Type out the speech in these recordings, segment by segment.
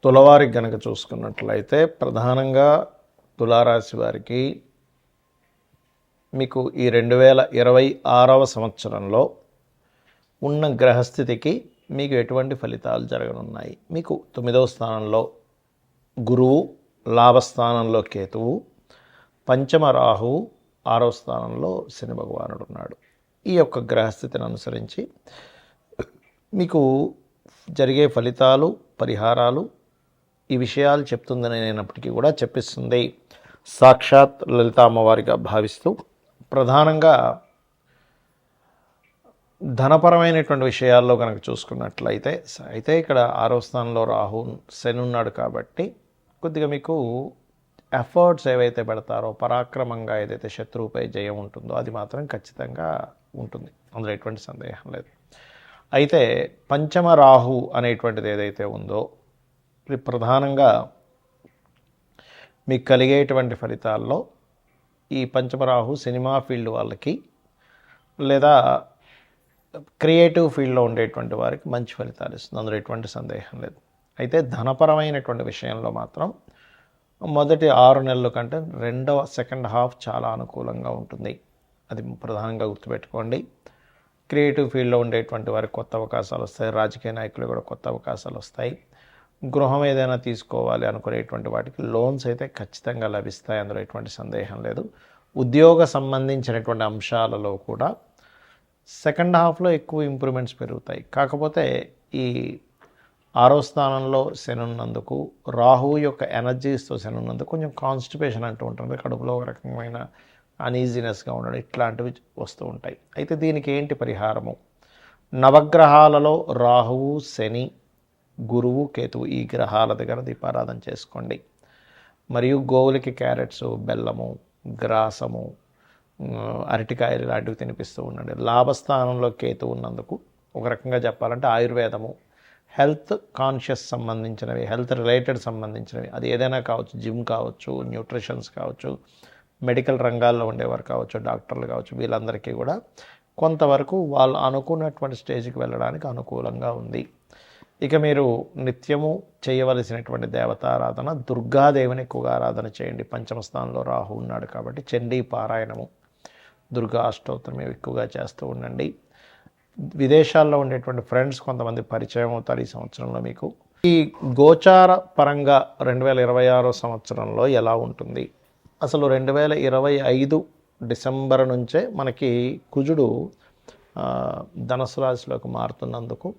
తులవారికి గనక చూసుకున్నట్లయితే ప్రధానంగా తులారాశి వారికి మీకు ఈ 2026వ సంవత్సరంలో ఉన్న గ్రహస్థితికి మీకు ఎటువంటి ఫలితాలు జరగనున్నాయి. మీకు 9వ స్థానంలో గురువు, లాభస్థానంలో కేతువు, పంచమ రాహువు, 6వ స్థానంలో శని భగవానుడు ఉన్నాడు. ఈ యొక్క గ్రహస్థితిని అనుసరించి మీకు జరిగే ఫలితాలు, పరిహారాలు ఈ విషయాలు చెప్తుందని నేనప్పటికీ కూడా చెప్పిస్తుంది సాక్షాత్ లలిత అమ్మవారిగా భావిస్తూ, ప్రధానంగా ధనపరమైనటువంటి విషయాల్లో కనుక చూసుకున్నట్లయితే ఇక్కడ 6వ స్థానంలో రాహు శని ఉన్నాడు కాబట్టి కొద్దిగా మీకు ఎఫర్ట్స్ ఏవైతే పెడతారో, పరాక్రమంగా ఏదైతే శత్రువుపై జయం ఉంటుందో అది మాత్రం ఖచ్చితంగా ఉంటుంది, అందులో ఎటువంటి సందేహం లేదు. అయితే పంచమ రాహు అనేటువంటిది ఏదైతే ఉందో ఇది ప్రధానంగా మీకు కలిగేటువంటి ఫలితాల్లో ఈ పంచమరాహు సినిమా ఫీల్డ్ వాళ్ళకి లేదా క్రియేటివ్ ఫీల్డ్లో ఉండేటువంటి వారికి మంచి ఫలితాలు ఇస్తుంది, అందులో ఎటువంటి సందేహం లేదు. అయితే ధనపరమైనటువంటి విషయంలో మాత్రం మొదటి 6 నెలల కంటే సెకండ్ హాఫ్ చాలా అనుకూలంగా ఉంటుంది, అది ప్రధానంగా గుర్తుపెట్టుకోండి. క్రియేటివ్ ఫీల్డ్లో ఉండేటువంటి వారికి కొత్త అవకాశాలు వస్తాయి, రాజకీయ నాయకులు కూడా కొత్త అవకాశాలు వస్తాయి. గృహం ఏదైనా తీసుకోవాలి అనుకునేటువంటి వాటికి లోన్స్ అయితే ఖచ్చితంగా లభిస్తాయి, అందులో ఎటువంటి సందేహం లేదు. ఉద్యోగ సంబంధించినటువంటి అంశాలలో కూడా సెకండ్ హాఫ్లో ఎక్కువ ఇంప్రూవ్మెంట్స్ పెరుగుతాయి. కాకపోతే ఈ 6వ స్థానంలో శని ఉన్నందుకు, రాహువు యొక్క ఎనర్జీస్తో శని ఉన్నందుకు కొంచెం కాన్స్టిపేషన్ అంటూ ఉంటుంది, కడుపులో ఒక రకమైన అన్ఈజీనెస్గా ఉండడం ఇట్లాంటివి వస్తూ ఉంటాయి. అయితే దీనికి ఏంటి పరిహారము? నవగ్రహాలలో రాహువు, శని, గురువు, కేతువు ఈ గ్రహాల దగ్గర దీపారాధన చేసుకోండి. మరియు గోవులకి క్యారెట్స్, బెల్లము, గ్రాసము, అరటికాయలు ఇలాంటివి తినిపిస్తూ ఉండండి. లాభస్థానంలో కేతు ఉన్నందుకు ఒక రకంగా చెప్పాలంటే ఆయుర్వేదము, హెల్త్ కాన్షియస్ సంబంధించినవి, హెల్త్ రిలేటెడ్ సంబంధించినవి, అది ఏదైనా కావచ్చు, జిమ్ కావచ్చు, న్యూట్రిషన్స్ కావచ్చు, మెడికల్ రంగాల్లో ఉండేవారు కావచ్చు, డాక్టర్లు కావచ్చు, వీళ్ళందరికీ కూడా కొంతవరకు వాళ్ళు అనుకున్నటువంటి స్టేజ్కి వెళ్ళడానికి అనుకూలంగా ఉంది. ఇక మీరు నిత్యము చేయవలసినటువంటి దేవతారాధన, దుర్గాదేవిని ఎక్కువగా ఆరాధన చేయండి. పంచమ స్థానంలో రాహు ఉన్నాడు కాబట్టి చండీ పారాయణము, దుర్గా అష్టోత్తరం ఎక్కువగా చేస్తూ ఉండండి. విదేశాల్లో ఉండేటువంటి ఫ్రెండ్స్ కొంతమంది పరిచయం అవుతారు ఈ సంవత్సరంలో మీకు. ఈ గోచార పరంగా 2026 సంవత్సరంలో ఎలా ఉంటుంది? అసలు 2025 డిసెంబర్ నుంచే మనకి కుజుడు ధనుసు రాశిలోకి మారుతున్నందుకు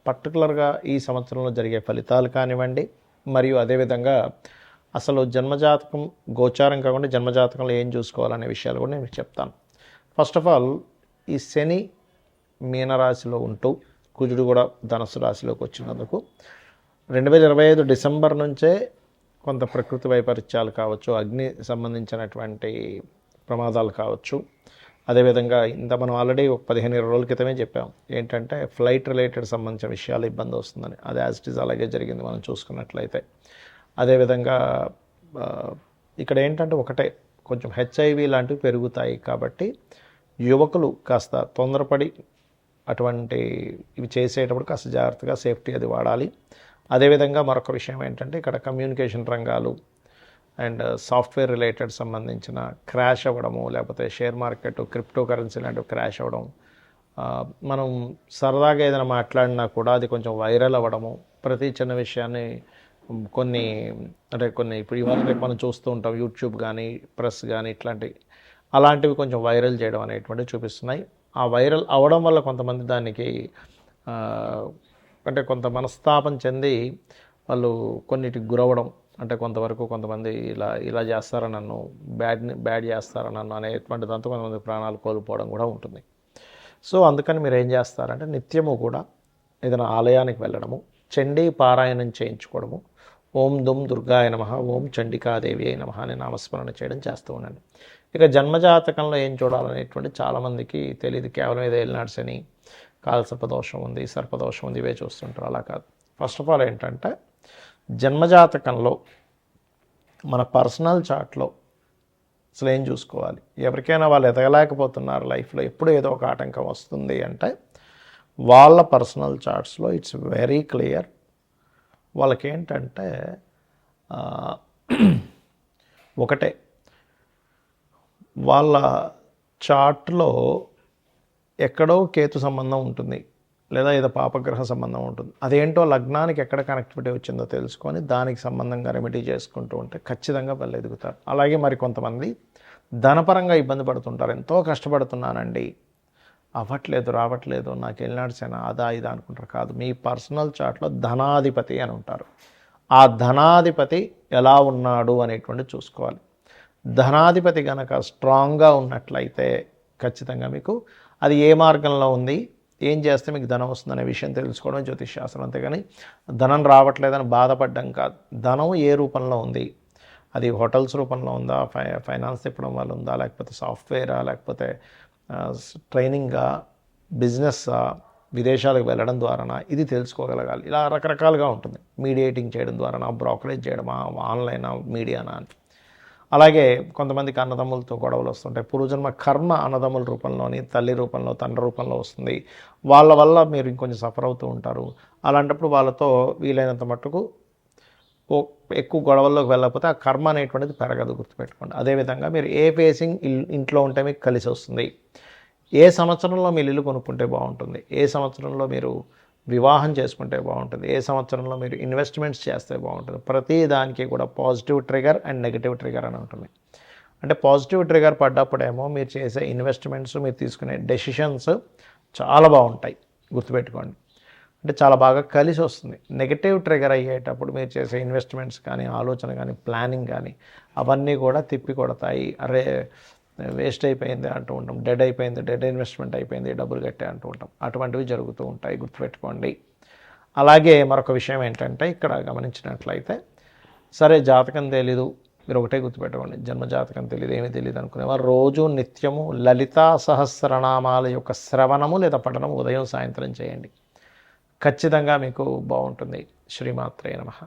పర్టికులర్గా ఈ సంవత్సరంలో జరిగే ఫలితాలు కానివ్వండి, మరియు అదేవిధంగా అసలు జన్మజాతకం, గోచారం కాకుండా జన్మజాతకంలో ఏం చూసుకోవాలనే విషయాలు కూడా నేను చెప్తాను. ఫస్ట్ ఆఫ్ ఆల్, ఈ శని మీనరాశిలో ఉంటూ కుజుడు కూడా ధనుసు రాశిలోకి వచ్చినందుకు 2025 డిసెంబర్ నుంచే కొంత ప్రకృతి వైపరీత్యాలు కావచ్చు, అగ్ని సంబంధించినటువంటి ప్రమాదాలు కావచ్చు, అదేవిధంగా ఇంత మనం ఆల్రెడీ ఒక 15-20 రోజుల క్రితమే చెప్పాం ఏంటంటే ఫ్లైట్ రిలేటెడ్ సంబంధించిన విషయాలు ఇబ్బంది వస్తుందని. అది యాజ్ ఇట్ ఈజ్ అలాగే జరిగింది మనం చూసుకున్నట్లయితే. అదేవిధంగా ఇక్కడ ఏంటంటే ఒకటే, కొంచెం హెచ్ఐవి లాంటివి పెరుగుతాయి కాబట్టి యువకులు కాస్త తొందరపడి అటువంటి ఇవి చేసేటప్పుడు కాస్త జాగ్రత్తగా సేఫ్టీ అది వాడాలి. అదేవిధంగా మరొక విషయం ఏంటంటే ఇక్కడ కమ్యూనికేషన్ రంగాలు అండ్ సాఫ్ట్వేర్ రిలేటెడ్ సంబంధించిన క్రాష్ అవ్వడము, లేకపోతే షేర్ మార్కెట్, క్రిప్టో కరెన్సీ లాంటివి క్రాష్ అవ్వడం, మనం సరదాగా ఏదైనా మాట్లాడినా కూడా అది కొంచెం వైరల్ అవ్వడము, ప్రతి చిన్న విషయాన్ని కొన్ని ఇప్పుడు ఇవాళ రేపు మనం చూస్తూ ఉంటాం, యూట్యూబ్ కానీ ప్రెస్ కానీ అలాంటివి కొంచెం వైరల్ చేయడం అనేటువంటివి చూపిస్తున్నాయి. ఆ వైరల్ అవ్వడం వల్ల కొంతమంది దానికి అంటే కొంత మనస్తాపం చెంది వాళ్ళు కొన్నిటికి గురవడం, అంటే కొంతమంది ఇలా చేస్తారా నన్ను, బ్యాడ్ చేస్తారా నన్ను అనేటువంటి దాంతో కొంతమంది ప్రాణాలు కోల్పోవడం కూడా ఉంటుంది. సో అందుకని మీరు ఏం చేస్తారంటే నిత్యము కూడా ఏదైనా ఆలయానికి వెళ్ళడము, చండీ పారాయణం చేయించుకోవడము, ఓం దుమ్ దుర్గాయ నమః, ఓం చండికాదేవి అయి నమః అని నామస్మరణ చేయడం చేస్తూ ఉండండి. ఇక జన్మజాతకంలో ఏం చూడాలనేటువంటి చాలామందికి తెలియదు. కేవలం ఏదో ఏలినాడు శని, కాలసర్పదోషం ఉంది, సర్పదోషం ఉంది, ఇవే చూస్తుంటారు. అలా కాదు. ఫస్ట్ ఆఫ్ ఆల్ ఏంటంటే జన్మజాతకంలో మన పర్సనల్ చార్ట్లో అసలు ఏం చూసుకోవాలి. ఎవరికైనా వాళ్ళు ఎదగలేకపోతున్నారు లైఫ్లో, ఎప్పుడు ఏదో ఒక ఆటంకం వస్తుంది అంటే వాళ్ళ పర్సనల్ చార్ట్స్లో ఇట్స్ వెరీ క్లియర్. వాళ్ళకేంటంటే ఒకటే వాళ్ళ చార్ట్లో ఎక్కడో కేతు సంబంధం ఉంటుంది, లేదా ఏదో పాపగ్రహ సంబంధం ఉంటుంది. అదేంటో లగ్నానికి ఎక్కడ కనెక్టివిటీ వచ్చిందో తెలుసుకొని దానికి సంబంధంగా రెమెడీ చేసుకుంటూ ఉంటే ఖచ్చితంగా వాళ్ళు ఎదుగుతారు. అలాగే మరి కొంతమంది ధనపరంగా ఇబ్బంది పడుతుంటారు. ఎంతో కష్టపడుతున్నానండి, అవ్వట్లేదు, రావట్లేదు, నాకు వెళ్ళినాడిసేనా అదా ఇదా అనుకుంటారు. కాదు, మీ పర్సనల్ చార్ట్లో ధనాధిపతి అని ఉంటారు. ఆ ధనాధిపతి ఎలా ఉన్నాడు అనేటువంటి చూసుకోవాలి. ధనాధిపతి కనుక స్ట్రాంగ్గా ఉన్నట్లయితే ఖచ్చితంగా మీకు అది ఏ మార్గంలో ఉంది, ఏం చేస్తే మీకు ధనం వస్తుందనే విషయం తెలుసుకోవడం జ్యోతిష్ శాస్త్రం. అంతేగాని ధనం రావట్లేదని బాధపడడం కాదు. ధనం ఏ రూపంలో ఉంది, అది హోటల్స్ రూపంలో ఉందా, ఫైనాన్స్ తిప్పడం వల్ల ఉందా, లేకపోతే సాఫ్ట్వేరా, లేకపోతే ట్రైనింగా, బిజినెస్సా, విదేశాలకు వెళ్ళడం ద్వారానా, ఇది తెలుసుకోగలగాలి. ఇలా రకరకాలుగా ఉంటుంది. మీడియేటింగ్ చేయడం ద్వారానా, బ్రోకరేజ్ చేయడమా, ఆన్లైనా, మీడియానా అని. అలాగే కొంతమందికి అన్నదమ్ములతో గొడవలు వస్తుంటాయి. పూర్వజన్మ కర్మ అన్నదమ్ముల రూపంలోని, తల్లి రూపంలో, తండ్రి రూపంలో వస్తుంది. వాళ్ళ వల్ల మీరు ఇంకొంచెం సఫర్ అవుతూ ఉంటారు. అలాంటప్పుడు వాళ్ళతో వీలైనంత మట్టుకు ఎక్కువ గొడవల్లోకి వెళ్ళకపోతే ఆ కర్మ అనేటువంటిది పెరగదు, గుర్తుపెట్టుకోండి. అదేవిధంగా మీరు ఏ ఫేసింగ్ ఇంట్లో ఉంటే మీకు కలిసి వస్తుంది, ఏ సంవత్సరంలో మీరు ఇల్లు కొనుక్కుంటే బాగుంటుంది, ఏ సంవత్సరంలో మీరు వివాహం చేసుకుంటే బాగుంటుంది, ఏ సంవత్సరంలో మీరు ఇన్వెస్ట్మెంట్స్ చేస్తే బాగుంటుంది. ప్రతి దానికి కూడా positive trigger and negative trigger అని ఉంటుంది. అంటే పాజిటివ్ ట్రిగర్ పడ్డప్పుడేమో మీరు చేసే ఇన్వెస్ట్మెంట్స్, మీరు తీసుకునే డెసిషన్స్ చాలా బాగుంటాయి, గుర్తుపెట్టుకోండి. అంటే చాలా బాగా కలిసి వస్తుంది. నెగిటివ్ ట్రిగర్ అయ్యేటప్పుడు మీరు చేసే ఇన్వెస్ట్మెంట్స్ కానీ, ఆలోచన కానీ, ప్లానింగ్ కానీ అవన్నీ కూడా తిప్పి కొడతాయి. అరే వేస్ట్ అయిపోయింది అంటూ ఉంటాం, డెడ్ ఇన్వెస్ట్మెంట్ అయిపోయింది, డబ్బులు కట్టే అంటూ ఉంటాం. అటువంటివి జరుగుతూ ఉంటాయి, గుర్తుపెట్టుకోండి. అలాగే మరొక విషయం ఏంటంటే ఇక్కడ గమనించినట్లయితే, సరే జాతకం తెలీదు, మీరు ఒకటే గుర్తుపెట్టుకోండి, జన్మజాతకం తెలియదు, ఏమీ తెలియదు అనుకునేవారు రోజు నిత్యము లలితా సహస్రనామాల యొక్క శ్రవణము లేదా పఠనము ఉదయం సాయంత్రం చేయండి. ఖచ్చితంగా మీకు బాగుంటుంది. శ్రీమాత్రే నమః.